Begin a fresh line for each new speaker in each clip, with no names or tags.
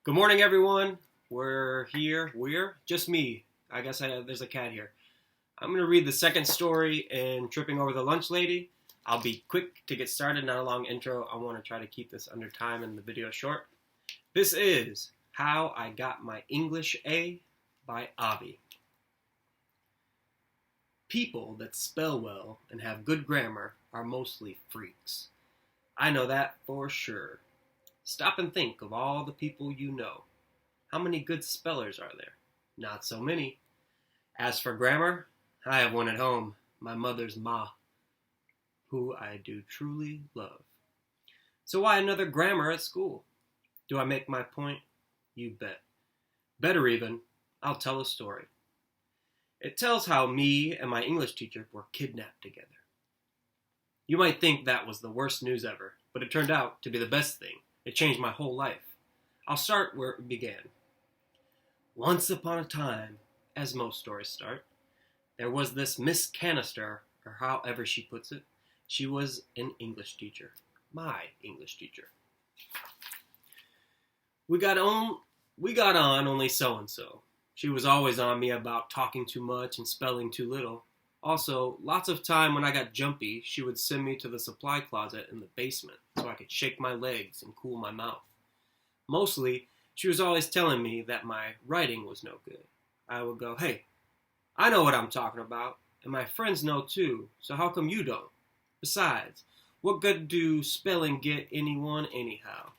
Good morning, everyone. We're here. We're just me. I guess there's a cat here. I'm going to read the second story in Tripping Over the Lunch Lady. I'll be quick to get started, not a long intro. I want to try to keep this under time and the video short. This is How I Got My English A by Avi. People that spell well and have good grammar are mostly freaks. I know that for sure. Stop and think of all the people you know. How many good spellers are there? Not so many. As for grammar, I have one at home, my mother's ma, who I do truly love. So why another grammar at school? Do I make my point? You bet. Better even, I'll tell a story. It tells how me and my English teacher were kidnapped together. You might think that was the worst news ever, but it turned out to be the best thing. It changed my whole life. I'll start where it began. Once upon a time, as most stories start, there was this Miss Canister, or however she puts it. She was an English teacher. My English teacher. We got on only so-and-so. She was always on me about talking too much and spelling too little. Also, lots of time when I got jumpy, she would send me to the supply closet in the basement so I could shake my legs and cool my mouth. Mostly, she was always telling me that my writing was no good. I would go, hey, I know what I'm talking about, and my friends know too, so how come you don't? Besides, what good do spelling get anyone anyhow?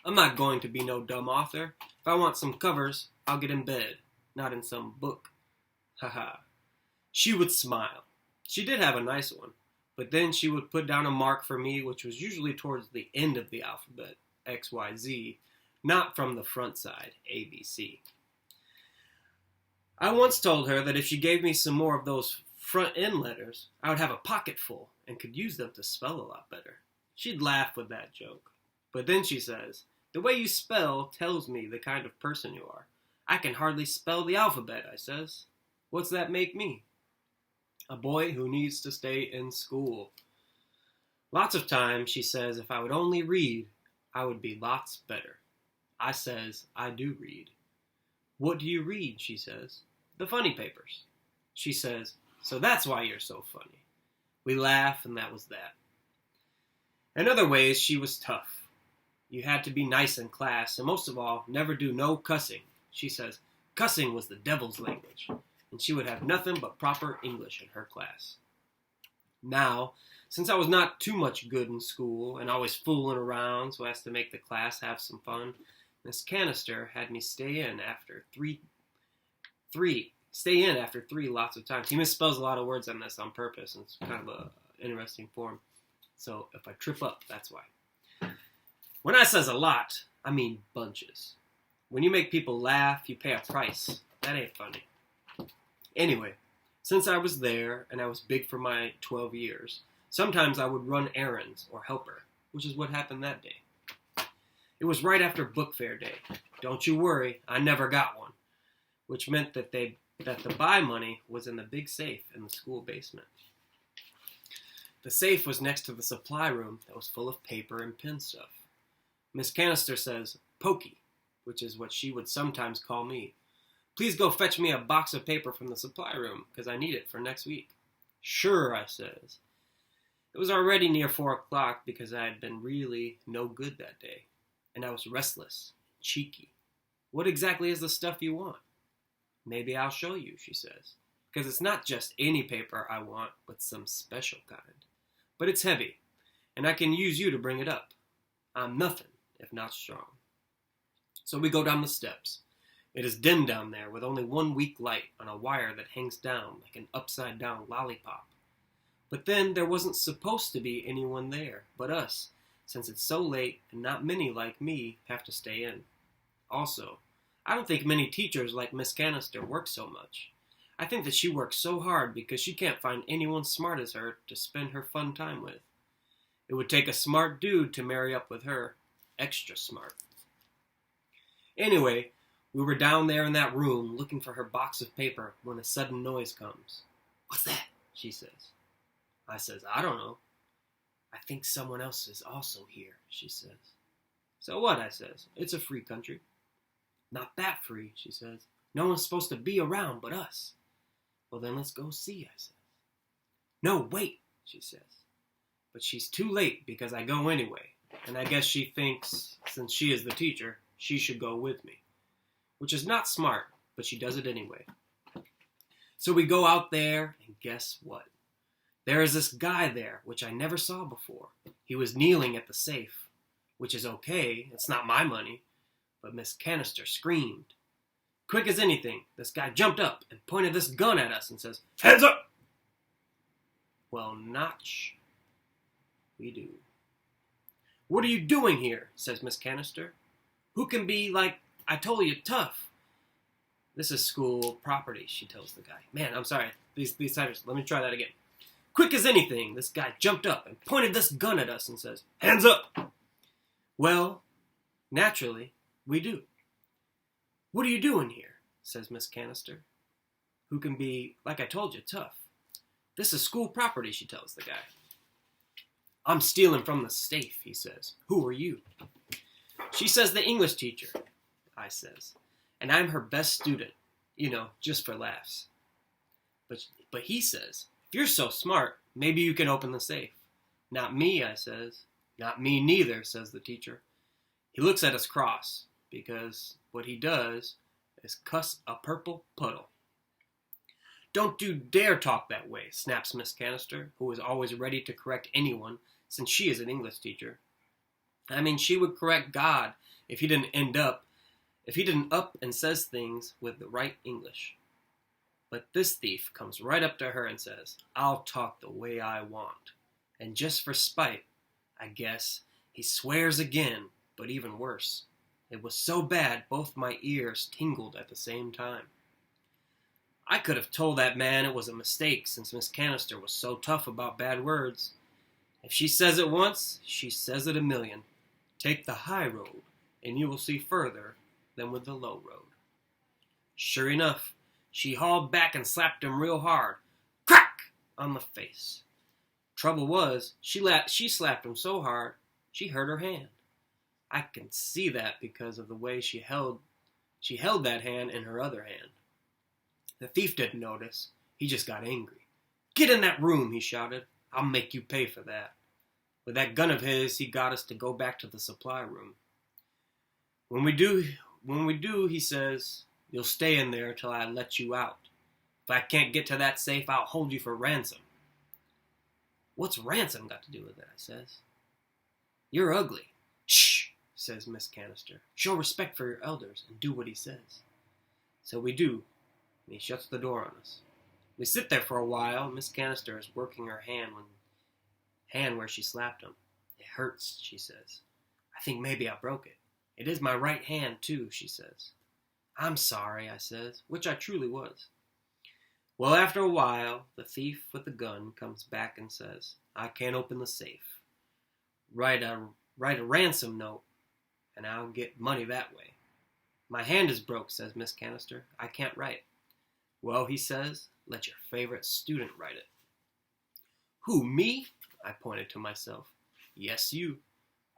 I'm not going to be no dumb author. If I want some covers, I'll get in bed, not in some book. Haha. She would smile. She did have a nice one, but then she would put down a mark for me, which was usually towards the end of the alphabet, X, Y, Z, not from the front side, A, B, C. I once told her that if she gave me some more of those front end letters, I would have a pocket full and could use them to spell a lot better. She'd laugh with that joke. But then she says, the way you spell tells me the kind of person you are. I can hardly spell the alphabet, I says. What's that make me? A boy who needs to stay in school. Lots of times she says if I would only read, I would be lots better. I says, I do read. What do you read, she says. The funny papers. She says, so that's why you're so funny. We laugh, and that was that. In other ways, she was tough. You had to be nice in class, and most of all, never do no cussing. She says, cussing was the devil's language, and she would have nothing but proper English in her class. Now, since I was not too much good in school, and always fooling around so as to make the class have some fun, Miss Canister had me stay in after three lots of times. He misspells a lot of words on this on purpose, and it's kind of an interesting form. So if I trip up, that's why. When I says a lot, I mean bunches. When you make people laugh, you pay a price. That ain't funny. Anyway, since I was there, and I was big for my 12 years, sometimes I would run errands or help her, which is what happened that day. It was right after book fair day. Don't you worry, I never got one, which meant that the buy money was in the big safe in the school basement. The safe was next to the supply room that was full of paper and pen stuff. Miss Canister says, Pokey, which is what she would sometimes call me. Please go fetch me a box of paper from the supply room, because I need it for next week. Sure, I says. It was already near 4 o'clock because I had been really no good that day, and I was restless, cheeky. What exactly is the stuff you want? Maybe I'll show you, she says, because it's not just any paper I want, but some special kind. But it's heavy, and I can use you to bring it up. I'm nothing if not strong. So we go down the steps. It is dim down there with only one weak light on a wire that hangs down like an upside-down lollipop. But then there wasn't supposed to be anyone there but us, since it's so late and not many like me have to stay in. Also, I don't think many teachers like Miss Canister work so much. I think that she works so hard because she can't find anyone smart as her to spend her fun time with. It would take a smart dude to marry up with her. Extra smart. Anyway, we were down there in that room looking for her box of paper when a sudden noise comes. What's that? She says. I says, I don't know. I think someone else is also here, she says. So what, I says. It's a free country. Not that free, she says. No one's supposed to be around but us. Well, then let's go see, I says. No, wait, she says. But she's too late because I go anyway. And I guess she thinks, since she is the teacher, she should go with me. Which is not smart, but she does it anyway. So we go out there, and guess what? There is this guy there, which I never saw before. He was kneeling at the safe, which is okay. It's not my money. But Miss Canister screamed. Quick as anything, this guy jumped up and pointed this gun at us and says, "Hands up!" Well, notch. We do. "What are you doing here?" says Miss Canister. "Who can be, like I told you, tough?" "This is school property," she tells the guy. Man, I'm sorry. These titles. Let me try that again. Quick as anything, this guy jumped up and pointed this gun at us and says, "Hands up!" Well, naturally, we do. "What are you doing here?" says Miss Canister. "Who can be, like I told you, tough?" "This is school property," she tells the guy. "I'm stealing from the safe," he says. "Who are you?" She says, "The English teacher," I says. "And I'm her best student, just for laughs." But he says, "If you're so smart, maybe you can open the safe." "Not me," I says. "Not me neither," says the teacher. He looks at us cross, because what he does is cuss a purple puddle. "Don't you dare talk that way," snaps Miss Canister, who is always ready to correct anyone, since she is an English teacher. I mean, she would correct God if he didn't up and says things with the right English. But this thief comes right up to her and says, "I'll talk the way I want." And just for spite, I guess, he swears again, but even worse. It was so bad both my ears tingled at the same time. I could have told that man it was a mistake, since Miss Canister was so tough about bad words. If she says it once, she says it a million. Take the high road, and you will see further than with the low road. Sure enough, she hauled back and slapped him real hard. Crack! On the face. Trouble was, she slapped him so hard, she hurt her hand. I can see that because of the way she held that hand in her other hand. The thief didn't notice. He just got angry. "Get in that room," he shouted. "I'll make you pay for that." With that gun of his, he got us to go back to the supply room. When we do, he says, "You'll stay in there till I let you out. If I can't get to that safe, I'll hold you for ransom." "What's ransom got to do with it?" I says. "You're ugly." "Shh," says Miss Canister. "Show respect for your elders and do what he says." So we do, and he shuts the door on us. We sit there for a while. Miss Canister is working her hand where she slapped him. "It hurts," she says. "I think maybe I broke it. It is my right hand, too," she says. "I'm sorry," I says, which I truly was. Well, after a while, the thief with the gun comes back and says, "I can't open the safe. Write a ransom note, and I'll get money that way." "My hand is broke," says Miss Canister. "I can't write." "Well," he says, "let your favorite student write it." "Who, me?" I pointed to myself. "Yes, you."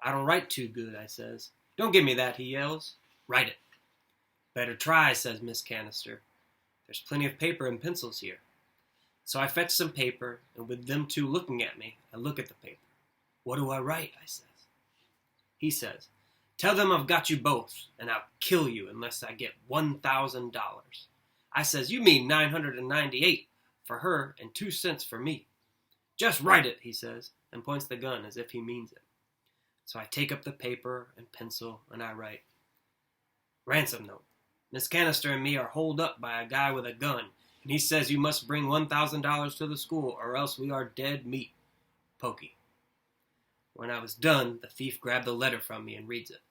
"I don't write too good," I says. "Don't give me that," he yells. "Write it." "Better try," says Miss Canister. "There's plenty of paper and pencils here." So I fetch some paper, and with them two looking at me, I look at the paper. "What do I write?" I says. He says, "Tell them I've got you both, and I'll kill you unless I get $1,000. I says, "You mean 998 for her and 2 cents for me." "Just write it," he says, and points the gun as if he means it. So I take up the paper and pencil, and I write, "Ransom note. Miss Canister and me are holed up by a guy with a gun, and he says you must bring $1,000 to the school, or else we are dead meat. Pokey." When I was done, the thief grabbed the letter from me and reads it.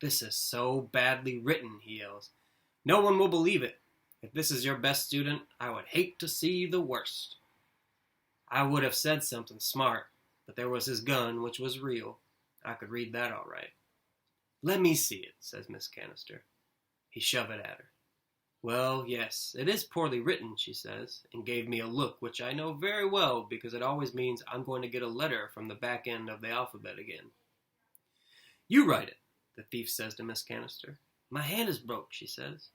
"This is so badly written," he yells. "No one will believe it. If this is your best student, I would hate to see the worst." I would have said something smart, but there was his gun, which was real. I could read that all right. "Let me see it," says Miss Canister. He shoved it at her. "Well, yes, it is poorly written," she says, and gave me a look which I know very well because it always means I'm going to get a letter from the back end of the alphabet again. "You write it." the thief says to Miss Canister. My hand is broke, she says.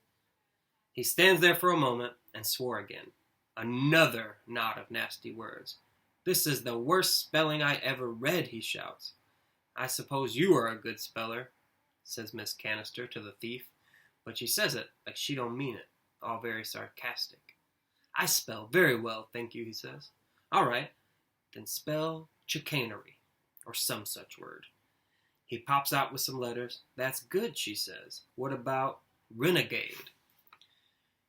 He stands there for a moment and swore again. Another knot of nasty words. This is the worst spelling I ever read, he shouts. I suppose you are a good speller, says Miss Canister to the thief, but she says it like she don't mean it, all very sarcastic. I spell very well, thank you, he says. All right, then spell chicanery, or some such word. He pops out with some letters. That's good, she says. What about renegade?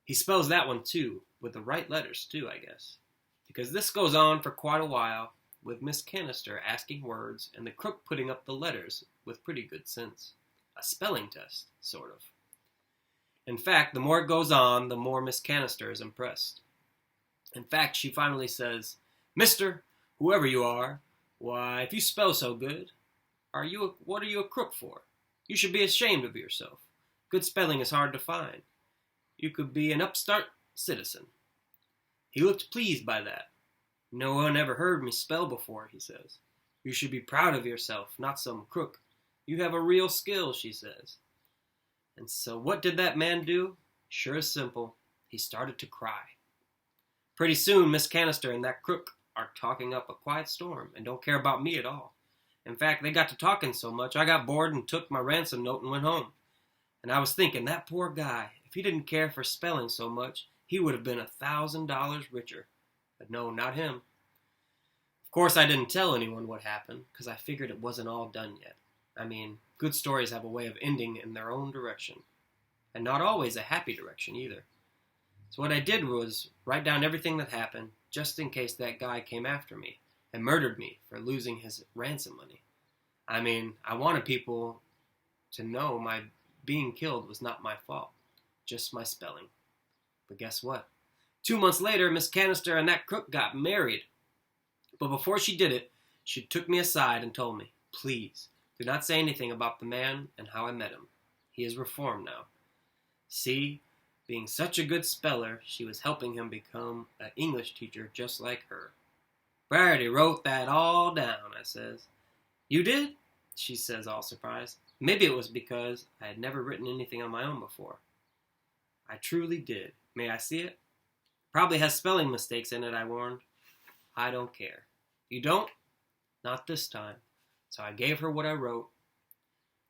He spells that one too, with the right letters too, I guess. Because this goes on for quite a while, with Miss Canister asking words and the crook putting up the letters with pretty good sense. A spelling test, sort of. In fact, the more it goes on, the more Miss Canister is impressed. In fact, she finally says, Mister, whoever you are, why, if you spell so good, what are you a crook for? You should be ashamed of yourself. Good spelling is hard to find. You could be an upstart citizen. He looked pleased by that. No one ever heard me spell before, he says. You should be proud of yourself, not some crook. You have a real skill, she says. And so what did that man do? Sure as simple. He started to cry. Pretty soon, Miss Canister and that crook are talking up a quiet storm and don't care about me at all. In fact, they got to talking so much, I got bored and took my ransom note and went home. And I was thinking, that poor guy, if he didn't care for spelling so much, he would have been $1,000 richer. But no, not him. Of course, I didn't tell anyone what happened, because I figured it wasn't all done yet. I mean, good stories have a way of ending in their own direction. And not always a happy direction, either. So what I did was write down everything that happened, just in case that guy came after me and murdered me for losing his ransom money. I mean, I wanted people to know my being killed was not my fault, just my spelling. But guess what? 2 months later, Miss Canister and that crook got married. But before she did it, she took me aside and told me, please, do not say anything about the man and how I met him. He is reformed now. See, being such a good speller, she was helping him become an English teacher just like her. Verity wrote that all down, I says. You did? She says, all surprised. Maybe it was because I had never written anything on my own before. I truly did. May I see it? Probably has spelling mistakes in it, I warned. I don't care. You don't? Not this time. So I gave her what I wrote.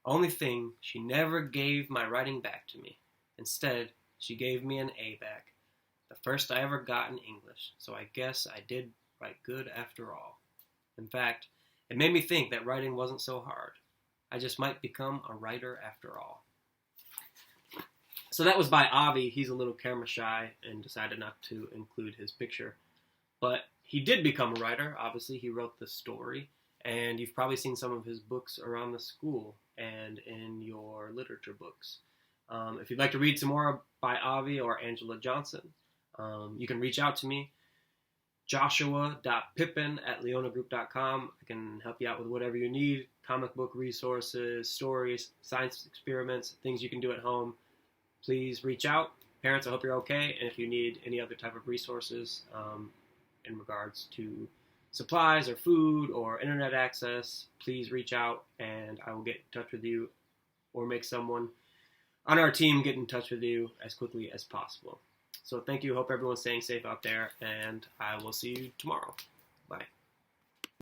Only thing, she never gave my writing back to me. Instead, she gave me an A back. The first I ever got in English. So I guess I did write good after all. In fact, it made me think that writing wasn't so hard. I just might become a writer after all. So that was by Avi. He's a little camera shy and decided not to include his picture. But he did become a writer. Obviously, he wrote the story. And you've probably seen some of his books around the school and in your literature books. If you'd like to read some more by Avi or Angela Johnson, you can reach out to me, joshua.pippin@leonagroup.com. I can help you out with whatever you need, comic book resources, stories, science experiments, things you can do at home. Please reach out. Parents, I hope you're okay. And if you need any other type of resources in regards to supplies or food or internet access, please reach out and I will get in touch with you or make someone on our team get in touch with you as quickly as possible. So thank you. Hope everyone's staying safe out there, and I will see you tomorrow. Bye.